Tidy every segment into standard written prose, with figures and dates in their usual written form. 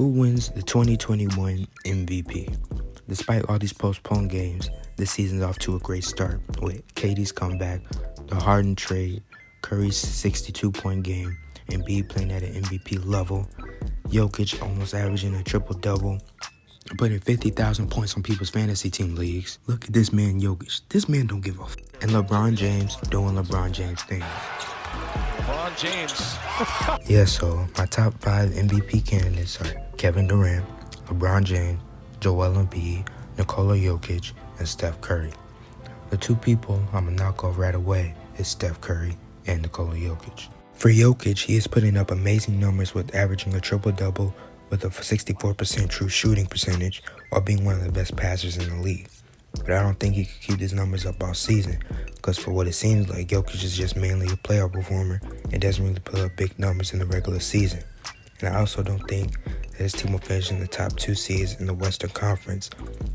Who wins the 2021 MVP? Despite all these postponed games, this season's off to a great start with KD's comeback, the Harden trade, Curry's 62-point game, Embiid playing at an MVP level, Jokic almost averaging a triple-double, putting 50,000 points on people's fantasy team leagues. Look at this man, Jokic. This man don't give a f***. And LeBron James doing LeBron James things. LeBron James. Yeah, so my top 5 MVP candidates are Kevin Durant, LeBron James, Joel Embiid, Nikola Jokic, and Steph Curry. The two people I'm going to knock off right away is Steph Curry and Nikola Jokic. For Jokic, he is putting up amazing numbers with averaging a triple-double with a 64% true shooting percentage while being one of the best passers in the league. But I don't think he could keep his numbers up all season because for what it seems like, Jokic is just mainly a playoff performer and doesn't really put up big numbers in the regular season. And I also don't think that his team will finish in the top 2 seeds in the Western Conference.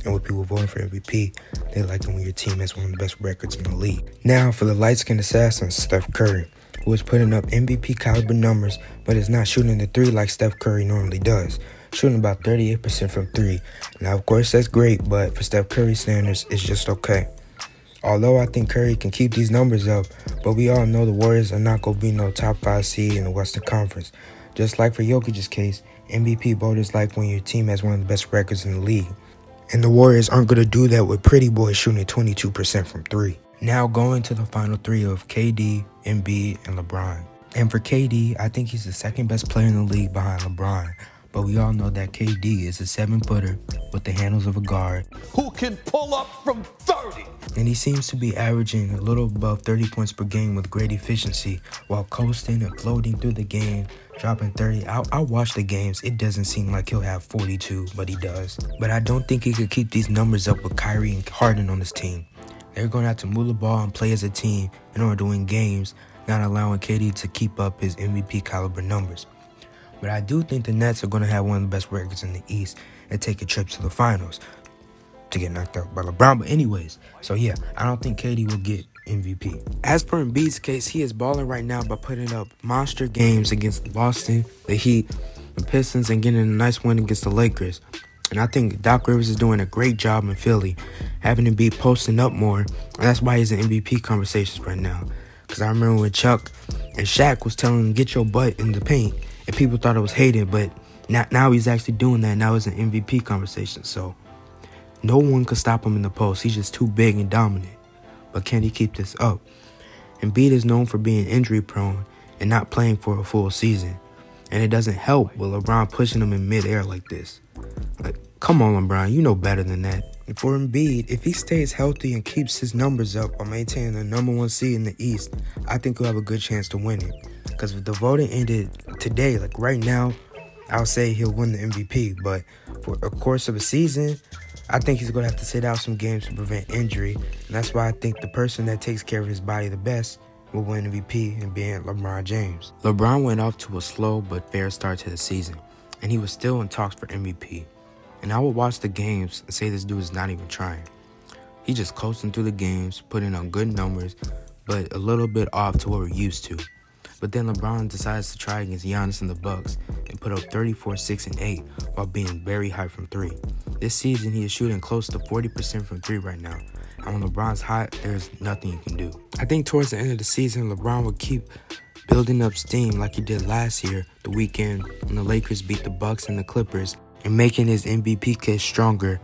And with people voting for MVP, they like it when your team has one of the best records in the league. Now for the light-skinned assassin, Steph Curry, who is putting up MVP caliber numbers but is not shooting the 3 like Steph Curry normally does, shooting about 38% from 3. Now of course that's great, but for Steph Curry standards, it's just okay. Although I think Curry can keep these numbers up, but we all know the Warriors are not going to be no top 5 seed in the Western Conference. Just like for Jokic's case, MVP voters like when your team has one of the best records in the league. And the Warriors aren't going to do that with pretty boys shooting 22% from 3. Now going to the final 3 of KD, Embiid, and LeBron. And for KD, I think he's the second best player in the league behind LeBron. But we all know that KD is a 7-footer with the handles of a guard Who can pull up from 30? and he seems to be averaging a little above 30 points per game with great efficiency while coasting and floating through the game, dropping 30. I'll watch the games. It doesn't seem like he'll have 42, but he does. But I don't think he could keep these numbers up with Kyrie and Harden on his team. They're going to have to move the ball and play as a team in order to win games, not allowing KD to keep up his MVP caliber numbers. But I do think the Nets are going to have one of the best records in the East and take a trip to the finals to get knocked out by LeBron. But anyways, so yeah, I don't think KD will get MVP. As for Embiid's case, he is balling right now by putting up monster games against Boston, the Heat, the Pistons, and getting a nice win against the Lakers. And I think Doc Rivers is doing a great job in Philly, having Embiid posting up more. And that's why he's in MVP conversations right now. Because I remember when Chuck and Shaq was telling him, get your butt in the paint. And people thought it was hated, but now he's actually doing that. Now it's an MVP conversation. So no one could stop him in the post. He's just too big and dominant. But can he keep this up? Embiid is known for being injury prone and not playing for a full season. And it doesn't help with LeBron pushing him in midair like this. Like, come on, LeBron, you know better than that. And for Embiid, if he stays healthy and keeps his numbers up while maintaining the number 1 seed in the East, I think he'll have a good chance to win it. Because if the voting ended today, like right now, I'll say he'll win the MVP. But for a course of a season, I think he's going to have to sit out some games to prevent injury. And that's why I think the person that takes care of his body the best will win MVP and being LeBron James. LeBron went off to a slow but fair start to the season, and he was still in talks for MVP. And I would watch the games and say this dude is not even trying. He just coasting through the games, putting on good numbers, but a little bit off to what we're used to. But then LeBron decides to try against Giannis and the Bucks and put up 34, 6, and 8 while being very high from 3. This season, he is shooting close to 40% from 3 right now. And when LeBron's hot, there's nothing you can do. I think towards the end of the season, LeBron will keep building up steam like he did last year, the weekend when the Lakers beat the Bucks and the Clippers, and making his MVP case stronger.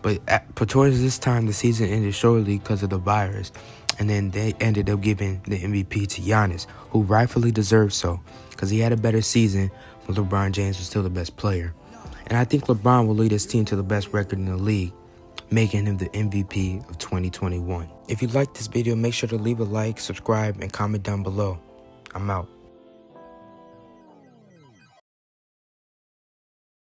But towards this time, the season ended shortly because of the virus. And then they ended up giving the MVP to Giannis, who rightfully deserved so, because he had a better season when LeBron James was still the best player. And I think LeBron will lead his team to the best record in the league, making him the MVP of 2021. If you liked this video, make sure to leave a like, subscribe, and comment down below. I'm out.